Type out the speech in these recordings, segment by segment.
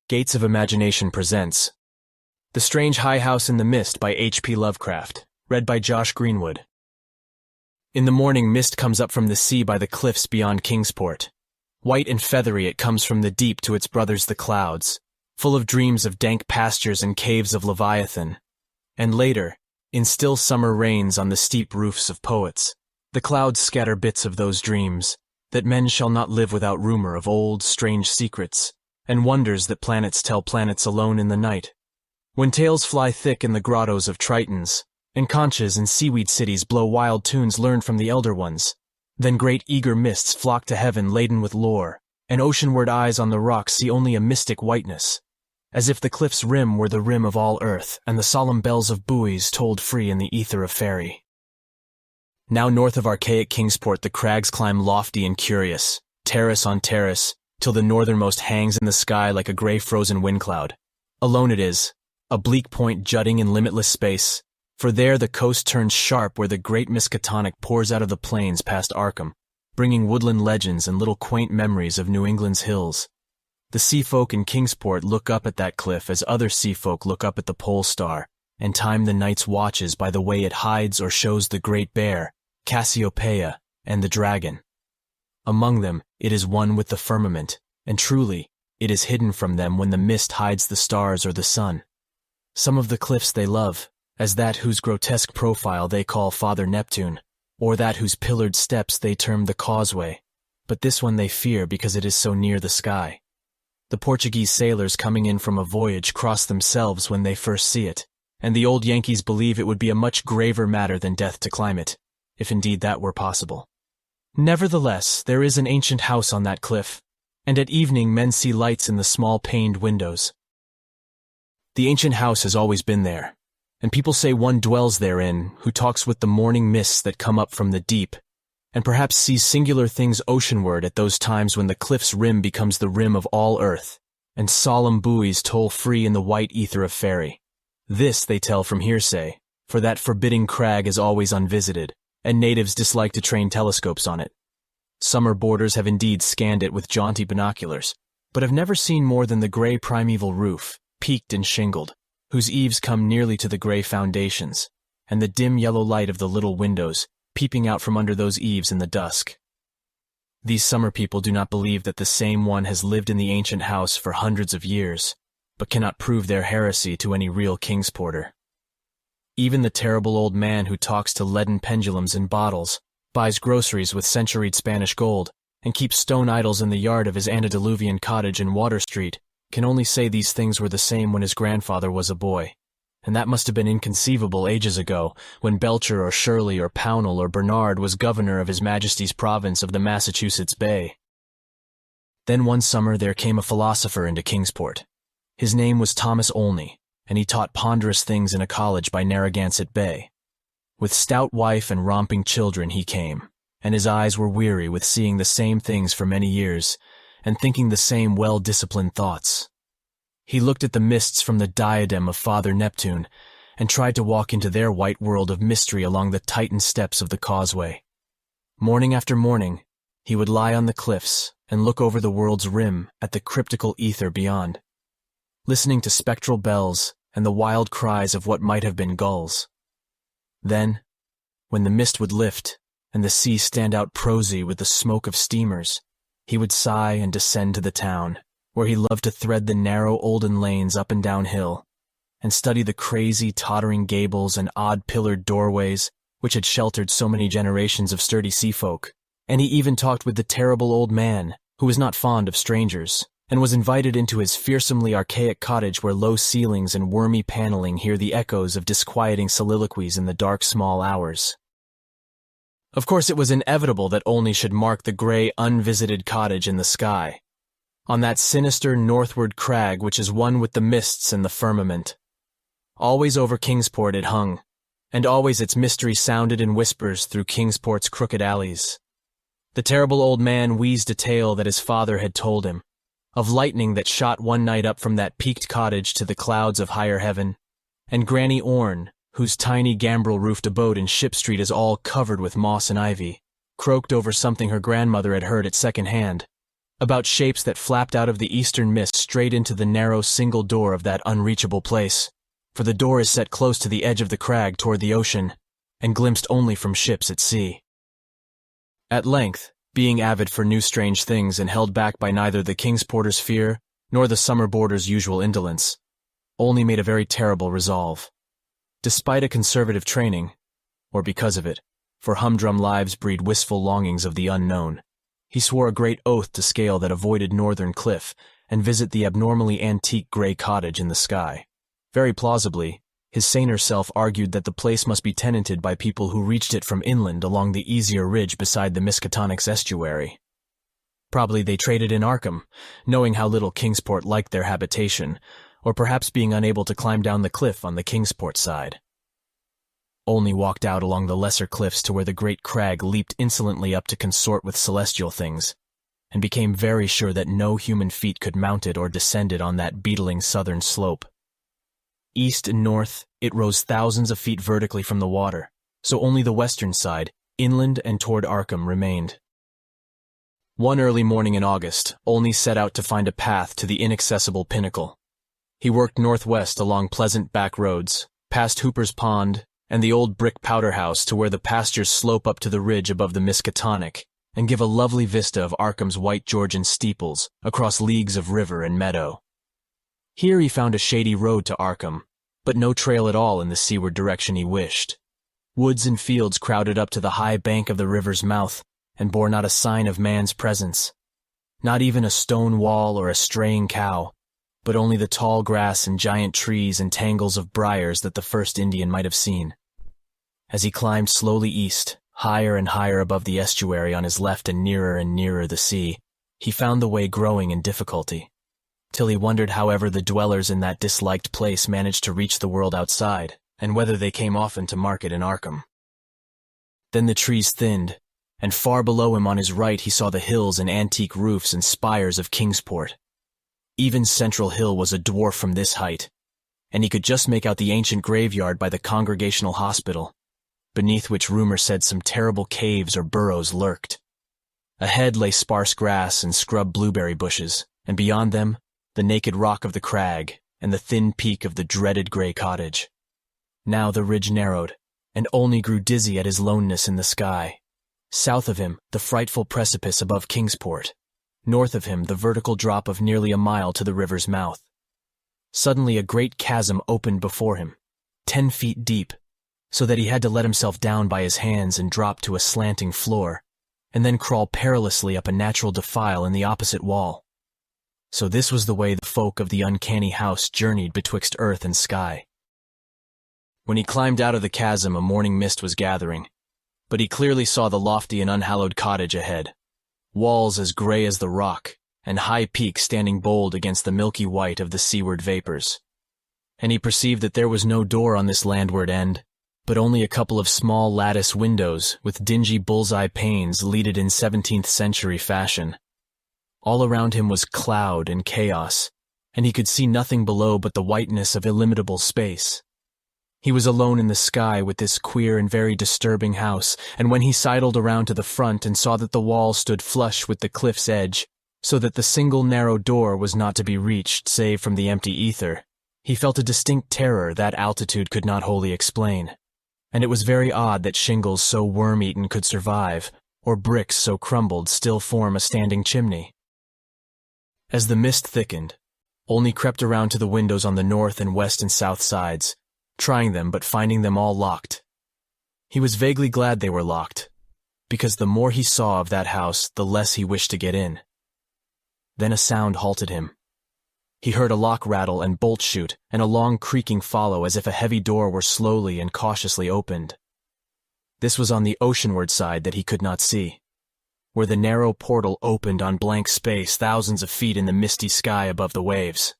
Gates of Imagination presents The Strange High House in the Mist by H.P. Lovecraft, read by Josh Greenwood. In the morning, mist comes up from the sea by the cliffs beyond Kingsport. White and feathery, it comes from the deep to its brothers the clouds, full of dreams of dank pastures and caves of Leviathan. And later, in still summer rains on the steep roofs of poets, the clouds scatter bits of those dreams, that men shall not live without rumor of old, strange secrets, and wonders that planets tell planets alone in the night. When tales fly thick in the grottos of Tritons, and conches and seaweed cities blow wild tunes learned from the elder ones, then great eager mists flock to heaven laden with lore, and oceanward eyes on the rocks see only a mystic whiteness, as if the cliff's rim were the rim of all earth, and the solemn bells of buoys tolled free in the ether of fairy. Now north of archaic Kingsport the crags climb lofty and curious, terrace on terrace, till the northernmost hangs in the sky like a gray frozen wind cloud. Alone it is, a bleak point jutting in limitless space, for there the coast turns sharp where the great Miskatonic pours out of the plains past Arkham, bringing woodland legends and little quaint memories of New England's hills. The sea folk in Kingsport look up at that cliff as other sea folk look up at the pole star, and time the night's watches by the way it hides or shows the great bear, Cassiopeia, and the dragon. Among them, it is one with the firmament, and truly, it is hidden from them when the mist hides the stars or the sun. Some of the cliffs they love, as that whose grotesque profile they call Father Neptune, or that whose pillared steps they term the causeway, but this one they fear because it is so near the sky. The Portuguese sailors coming in from a voyage cross themselves when they first see it, and the old Yankees believe it would be a much graver matter than death to climb it, if indeed that were possible. Nevertheless, there is an ancient house on that cliff, and at evening men see lights in the small paned windows. The ancient house has always been there, and people say one dwells therein who talks with the morning mists that come up from the deep, and perhaps sees singular things oceanward at those times when the cliff's rim becomes the rim of all earth, and solemn buoys toll free in the white ether of fairy. This they tell from hearsay, for that forbidding crag is always unvisited, and natives dislike to train telescopes on it. Summer boarders have indeed scanned it with jaunty binoculars, but have never seen more than the gray primeval roof, peaked and shingled, whose eaves come nearly to the gray foundations, and the dim yellow light of the little windows, peeping out from under those eaves in the dusk. These summer people do not believe that the same one has lived in the ancient house for hundreds of years, but cannot prove their heresy to any real Kingsporter. Even the terrible old man who talks to leaden pendulums in bottles, buys groceries with centuried Spanish gold, and keeps stone idols in the yard of his antediluvian cottage in Water Street, can only say these things were the same when his grandfather was a boy, and that must have been inconceivable ages ago, when Belcher or Shirley or Pownell or Bernard was governor of His Majesty's province of the Massachusetts Bay. Then one summer there came a philosopher into Kingsport. His name was Thomas Olney, and he taught ponderous things in a college by Narragansett Bay. With stout wife and romping children he came, and his eyes were weary with seeing the same things for many years, and thinking the same well-disciplined thoughts. He looked at the mists from the diadem of Father Neptune, and tried to walk into their white world of mystery along the Titan steps of the causeway. Morning after morning, he would lie on the cliffs and look over the world's rim at the cryptical ether beyond, listening to spectral bells and the wild cries of what might have been gulls. Then, when the mist would lift and the sea stand out prosy with the smoke of steamers, he would sigh and descend to the town, where he loved to thread the narrow olden lanes up and down hill, and study the crazy, tottering gables and odd pillared doorways which had sheltered so many generations of sturdy sea folk. And he even talked with the terrible old man, who was not fond of strangers, and was invited into his fearsomely archaic cottage where low ceilings and wormy paneling hear the echoes of disquieting soliloquies in the dark small hours. Of course it was inevitable that Olney should mark the gray, unvisited cottage in the sky, on that sinister northward crag which is one with the mists and the firmament. Always over Kingsport it hung, and always its mystery sounded in whispers through Kingsport's crooked alleys. The terrible old man wheezed a tale that his father had told him, of lightning that shot one night up from that peaked cottage to the clouds of higher heaven, and Granny Orne, whose tiny gambrel-roofed abode in Ship Street is all covered with moss and ivy, croaked over something her grandmother had heard at second hand, about shapes that flapped out of the eastern mist straight into the narrow single door of that unreachable place, for the door is set close to the edge of the crag toward the ocean, and glimpsed only from ships at sea. At length, being avid for new strange things and held back by neither the king's porter's fear nor the summer boarder's usual indolence, Olney made a very terrible resolve. Despite a conservative training, or because of it, for humdrum lives breed wistful longings of the unknown, he swore a great oath to scale that avoided northern cliff and visit the abnormally antique gray cottage in the sky. Very plausibly, his saner self argued that the place must be tenanted by people who reached it from inland along the easier ridge beside the Miskatonics estuary. Probably they traded in Arkham, knowing how little Kingsport liked their habitation, or perhaps being unable to climb down the cliff on the Kingsport side. Olney walked out along the lesser cliffs to where the great crag leaped insolently up to consort with celestial things, and became very sure that no human feet could mount it or descend it on that beetling southern slope. East and north, it rose thousands of feet vertically from the water, so only the western side, inland and toward Arkham, remained. One early morning in August, Olney set out to find a path to the inaccessible pinnacle. He worked northwest along pleasant back roads, past Hooper's Pond, and the old brick powder house to where the pastures slope up to the ridge above the Miskatonic and give a lovely vista of Arkham's white Georgian steeples across leagues of river and meadow. Here he found a shady road to Arkham, but no trail at all in the seaward direction he wished. Woods and fields crowded up to the high bank of the river's mouth and bore not a sign of man's presence. Not even a stone wall or a straying cow, but only the tall grass and giant trees and tangles of briars that the first Indian might have seen. As he climbed slowly east, higher and higher above the estuary on his left and nearer the sea, he found the way growing in difficulty, till he wondered however the dwellers in that disliked place managed to reach the world outside, and whether they came often to market in Arkham. Then the trees thinned, and far below him on his right he saw the hills and antique roofs and spires of Kingsport. Even Central Hill was a dwarf from this height, and he could just make out the ancient graveyard by the Congregational Hospital, beneath which rumor said some terrible caves or burrows lurked. Ahead lay sparse grass and scrub blueberry bushes, and beyond them, the naked rock of the crag and the thin peak of the dreaded gray cottage. Now the ridge narrowed, and Olney grew dizzy at his loneness in the sky. South of him, the frightful precipice above Kingsport. North of him, the vertical drop of nearly a mile to the river's mouth. Suddenly a great chasm opened before him, 10 feet deep, so that he had to let himself down by his hands and drop to a slanting floor, and then crawl perilously up a natural defile in the opposite wall. So this was the way the folk of the uncanny house journeyed betwixt earth and sky. When he climbed out of the chasm, a morning mist was gathering, but he clearly saw the lofty and unhallowed cottage ahead. Walls as gray as the rock, and high peaks standing bold against the milky white of the seaward vapors. And he perceived that there was no door on this landward end, but only a couple of small lattice windows with dingy bullseye panes leaded in 17th century fashion. All around him was cloud and chaos, and he could see nothing below but the whiteness of illimitable space. He was alone in the sky with this queer and very disturbing house, and when he sidled around to the front and saw that the wall stood flush with the cliff's edge, so that the single narrow door was not to be reached save from the empty ether, he felt a distinct terror that altitude could not wholly explain. And it was very odd that shingles so worm-eaten could survive, or bricks so crumbled still form a standing chimney. As the mist thickened, Olney crept around to the windows on the north and west and south sides, trying them but finding them all locked. He was vaguely glad they were locked, because the more he saw of that house, the less he wished to get in. Then a sound halted him. He heard a lock rattle and bolt shoot, and a long creaking follow as if a heavy door were slowly and cautiously opened. This was on the oceanward side that he could not see, where the narrow portal opened on blank space thousands of feet in the misty sky above the waves.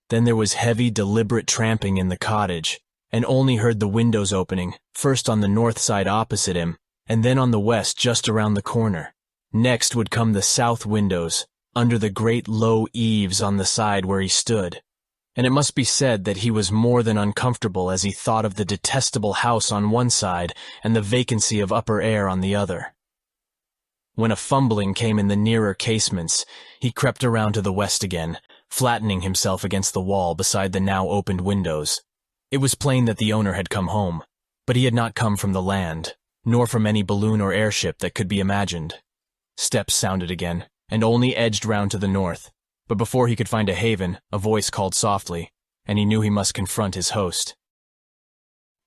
Then there was heavy, deliberate tramping in the cottage, and Olney heard the windows opening, first on the north side opposite him, and then on the west just around the corner. Next would come the south windows, under the great low eaves on the side where he stood, and it must be said that he was more than uncomfortable as he thought of the detestable house on one side and the vacancy of upper air on the other. When a fumbling came in the nearer casements, he crept around to the west again, flattening himself against the wall beside the now opened windows. It was plain that the owner had come home, but he had not come from the land, nor from any balloon or airship that could be imagined. Steps sounded again, and only edged round to the north, but before he could find a haven, a voice called softly, and he knew he must confront his host.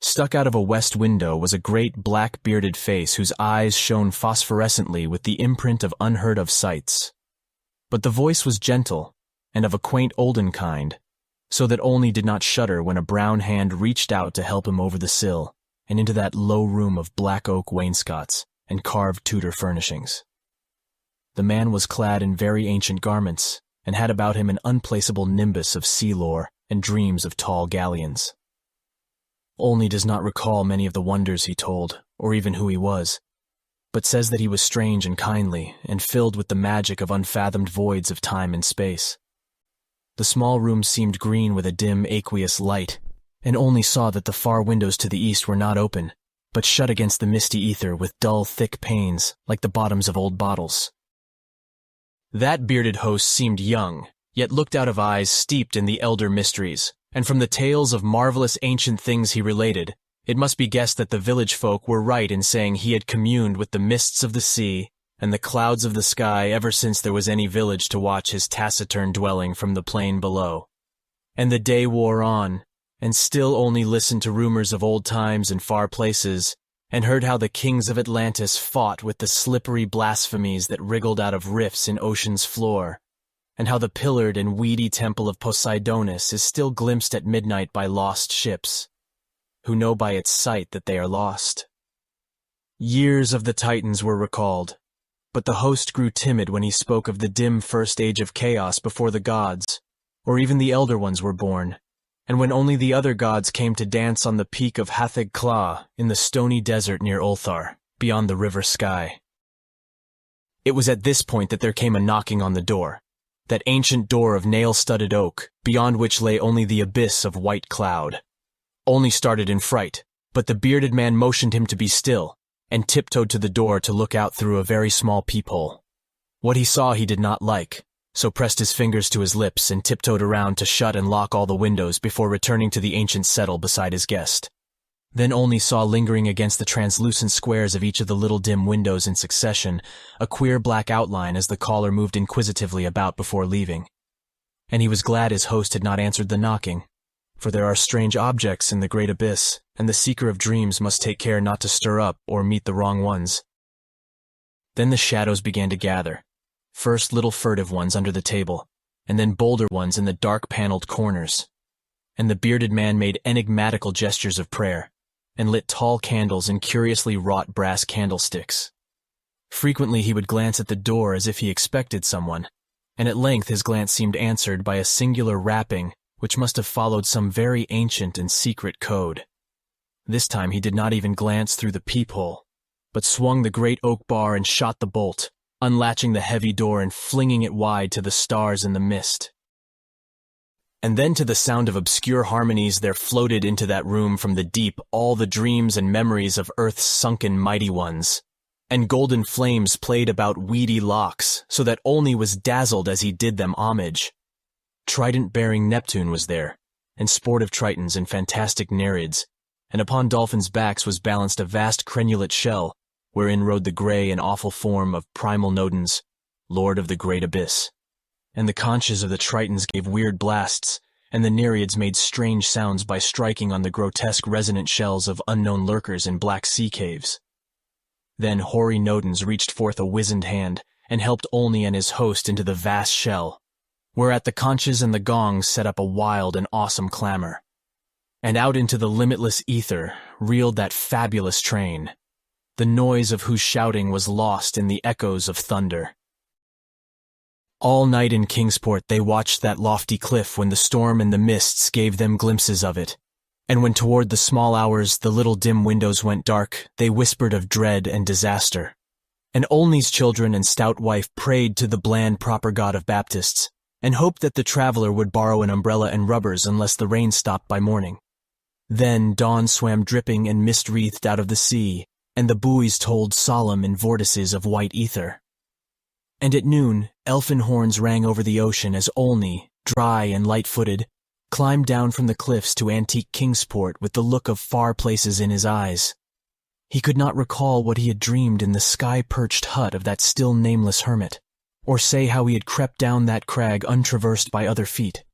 Stuck out of a west window was a great black-bearded face whose eyes shone phosphorescently with the imprint of unheard-of sights. But the voice was gentle, and of a quaint olden kind, so that Olney did not shudder when a brown hand reached out to help him over the sill and into that low room of black oak wainscots and carved Tudor furnishings. The man was clad in very ancient garments, and had about him an unplaceable nimbus of sea lore and dreams of tall galleons. Olney does not recall many of the wonders he told, or even who he was, but says that he was strange and kindly, and filled with the magic of unfathomed voids of time and space. The small room seemed green with a dim, aqueous light, and Olney saw that the far windows to the east were not open, but shut against the misty ether with dull, thick panes, like the bottoms of old bottles. That bearded host seemed young, yet looked out of eyes steeped in the elder mysteries, and from the tales of marvelous ancient things he related, it must be guessed that the village folk were right in saying he had communed with the mists of the sea and the clouds of the sky ever since there was any village to watch his taciturn dwelling from the plain below. And the day wore on, and still Olney listened to rumors of old times and far places, and heard how the kings of Atlantis fought with the slippery blasphemies that wriggled out of rifts in ocean's floor, and how the pillared and weedy temple of Poseidonis is still glimpsed at midnight by lost ships, who know by its sight that they are lost. Years of the Titans were recalled, but the host grew timid when he spoke of the dim first age of chaos before the gods, or even the elder ones were born, and when only the other gods came to dance on the peak of Hathig Kla in the stony desert near Ulthar, beyond the river sky. It was at this point that there came a knocking on the door, that ancient door of nail-studded oak, beyond which lay only the abyss of white cloud. Olney started in fright, but the bearded man motioned him to be still, and tiptoed to the door to look out through a very small peephole. What he saw he did not like, so pressed his fingers to his lips and tiptoed around to shut and lock all the windows before returning to the ancient settle beside his guest. Then Olney saw lingering against the translucent squares of each of the little dim windows in succession a queer black outline as the caller moved inquisitively about before leaving. And he was glad his host had not answered the knocking, for there are strange objects in the great abyss, and the seeker of dreams must take care not to stir up or meet the wrong ones. Then the shadows began to gather, first little furtive ones under the table, and then bolder ones in the dark paneled corners. And the bearded man made enigmatical gestures of prayer, and lit tall candles in curiously wrought brass candlesticks. Frequently he would glance at the door as if he expected someone, and at length his glance seemed answered by a singular rapping which must have followed some very ancient and secret code. This time he did not even glance through the peephole, but swung the great oak bar and shot the bolt, unlatching the heavy door and flinging it wide to the stars in the mist. And then to the sound of obscure harmonies there floated into that room from the deep all the dreams and memories of Earth's sunken mighty ones, and golden flames played about weedy locks, so that Olney was dazzled as he did them homage. Trident-bearing Neptune was there, and sportive Tritons and fantastic Nereids, and upon dolphins' backs was balanced a vast crenulate shell, wherein rode the grey and awful form of primal Nodens, lord of the great abyss. And the conches of the Tritons gave weird blasts, and the Nereids made strange sounds by striking on the grotesque resonant shells of unknown lurkers in black sea caves. Then hoary Nodens reached forth a wizened hand, and helped Olney and his host into the vast shell, whereat the conches and the gongs set up a wild and awesome clamor. And out into the limitless ether reeled that fabulous train, the noise of whose shouting was lost in the echoes of thunder. All night in Kingsport they watched that lofty cliff when the storm and the mists gave them glimpses of it, and when toward the small hours the little dim windows went dark, they whispered of dread and disaster. And Olney's children and stout wife prayed to the bland proper god of Baptists, and hoped that the traveler would borrow an umbrella and rubbers unless the rain stopped by morning. Then dawn swam dripping and mist-wreathed out of the sea, and the buoys told solemn in vortices of white ether. And at noon, elfin horns rang over the ocean as Olney, dry and light-footed, climbed down from the cliffs to antique Kingsport with the look of far places in his eyes. He could not recall what he had dreamed in the sky-perched hut of that still nameless hermit, or say how he had crept down that crag untraversed by other feet.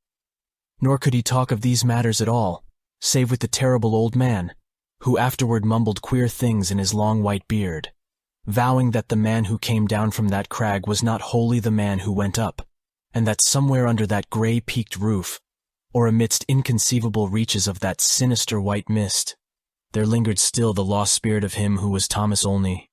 Nor could he talk of these matters at all, save with the terrible old man, who afterward mumbled queer things in his long white beard, vowing that the man who came down from that crag was not wholly the man who went up, and that somewhere under that gray-peaked roof, or amidst inconceivable reaches of that sinister white mist, there lingered still the lost spirit of him who was Thomas Olney.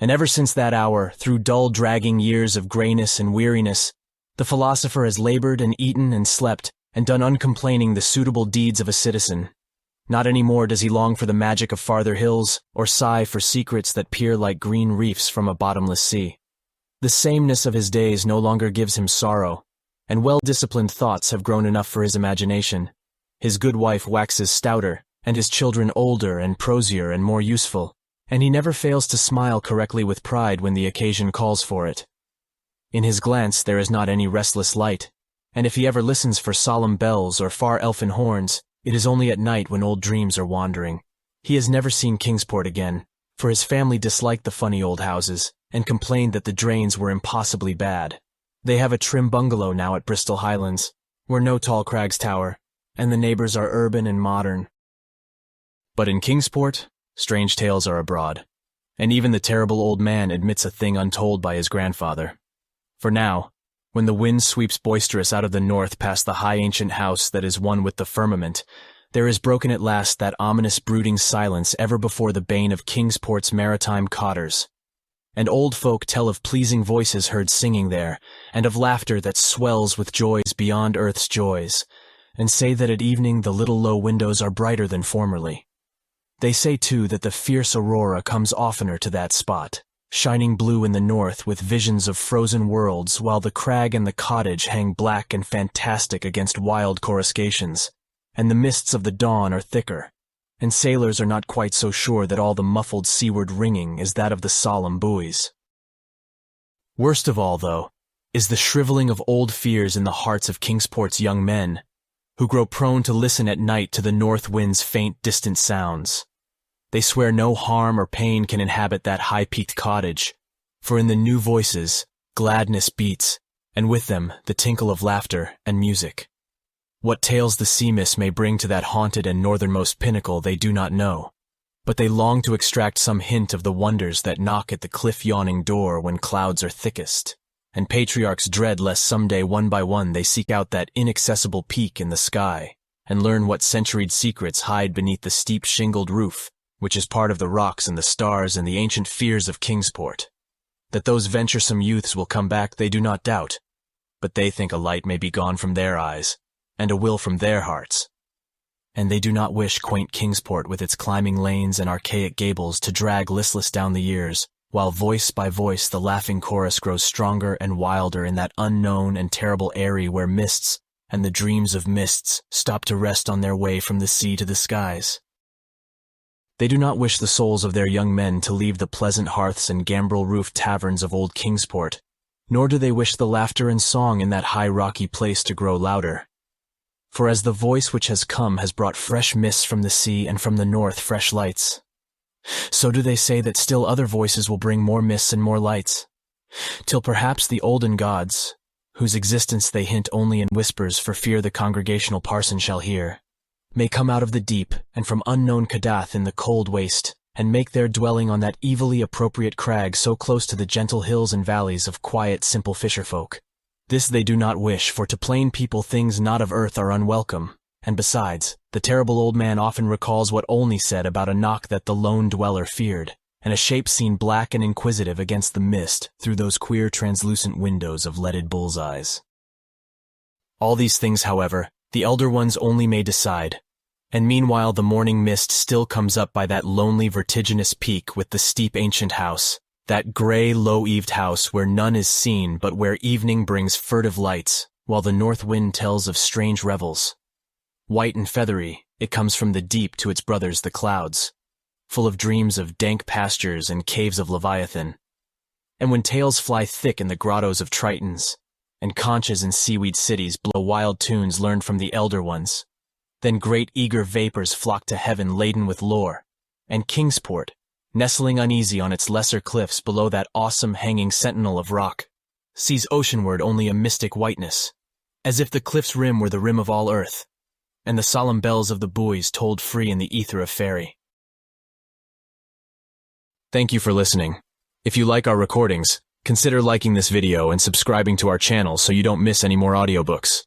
And ever since that hour, through dull dragging years of grayness and weariness, the philosopher has labored and eaten and slept and done uncomplaining the suitable deeds of a citizen. Not any more does he long for the magic of farther hills, or sigh for secrets that peer like green reefs from a bottomless sea. The sameness of his days no longer gives him sorrow, and well-disciplined thoughts have grown enough for his imagination. His good wife waxes stouter, and his children older and prosier and more useful, and he never fails to smile correctly with pride when the occasion calls for it. In his glance there is not any restless light, and if he ever listens for solemn bells or far elfin horns, it is only at night when old dreams are wandering. He has never seen Kingsport again, for his family disliked the funny old houses, and complained that the drains were impossibly bad. They have a trim bungalow now at Bristol Highlands, where no tall crags tower, and the neighbors are urban and modern. But in Kingsport, strange tales are abroad, and even the terrible old man admits a thing untold by his grandfather. For now, when the wind sweeps boisterous out of the north past the high ancient house that is one with the firmament, there is broken at last that ominous brooding silence ever before the bane of Kingsport's maritime cotters. And old folk tell of pleasing voices heard singing there, and of laughter that swells with joys beyond earth's joys, and say that at evening the little low windows are brighter than formerly. They say, too, that the fierce aurora comes oftener to that spot, shining blue in the north with visions of frozen worlds, while the crag and the cottage hang black and fantastic against wild coruscations, and the mists of the dawn are thicker, and sailors are not quite so sure that all the muffled seaward ringing is that of the solemn buoys. Worst of all, though, is the shriveling of old fears in the hearts of Kingsport's young men, who grow prone to listen at night to the north wind's faint distant sounds. They swear no harm or pain can inhabit that high-peaked cottage, for in the new voices, gladness beats, and with them the tinkle of laughter and music. What tales the sea mist may bring to that haunted and northernmost pinnacle they do not know, but they long to extract some hint of the wonders that knock at the cliff-yawning door when clouds are thickest, and patriarchs dread lest someday one by one they seek out that inaccessible peak in the sky, and learn what centuried secrets hide beneath the steep shingled roof, which is part of the rocks and the stars and the ancient fears of Kingsport. That those venturesome youths will come back they do not doubt, but they think a light may be gone from their eyes, and a will from their hearts. And they do not wish quaint Kingsport with its climbing lanes and archaic gables to drag listless down the years, while voice by voice the laughing chorus grows stronger and wilder in that unknown and terrible eyrie where mists and the dreams of mists stop to rest on their way from the sea to the skies. They do not wish the souls of their young men to leave the pleasant hearths and gambrel-roofed taverns of old Kingsport, nor do they wish the laughter and song in that high rocky place to grow louder. For as the voice which has come has brought fresh mists from the sea and from the north fresh lights, so do they say that still other voices will bring more mists and more lights, till perhaps the olden gods, whose existence they hint only in whispers for fear the congregational parson shall hear, may come out of the deep and from unknown Kadath in the cold waste, and make their dwelling on that evilly appropriate crag so close to the gentle hills and valleys of quiet, simple fisher-folk. This they do not wish, for to plain people things not of earth are unwelcome, and besides, the terrible old man often recalls what Olney said about a knock that the lone dweller feared, and a shape seen black and inquisitive against the mist through those queer translucent windows of leaded bull's eyes. All these things, however, the elder ones only may decide, and meanwhile the morning mist still comes up by that lonely vertiginous peak with the steep ancient house, that gray low-eaved house where none is seen but where evening brings furtive lights, while the north wind tells of strange revels. White and feathery, it comes from the deep to its brothers the clouds, full of dreams of dank pastures and caves of Leviathan. And when tales fly thick in the grottos of Tritons, and conches in seaweed cities blow wild tunes learned from the elder ones, then great eager vapors flock to heaven laden with lore, and Kingsport, nestling uneasy on its lesser cliffs below that awesome hanging sentinel of rock, sees oceanward only a mystic whiteness, as if the cliff's rim were the rim of all earth, and the solemn bells of the buoys tolled free in the ether of fairy. Thank you for listening. If you like our recordings, consider liking this video and subscribing to our channel so you don't miss any more audiobooks.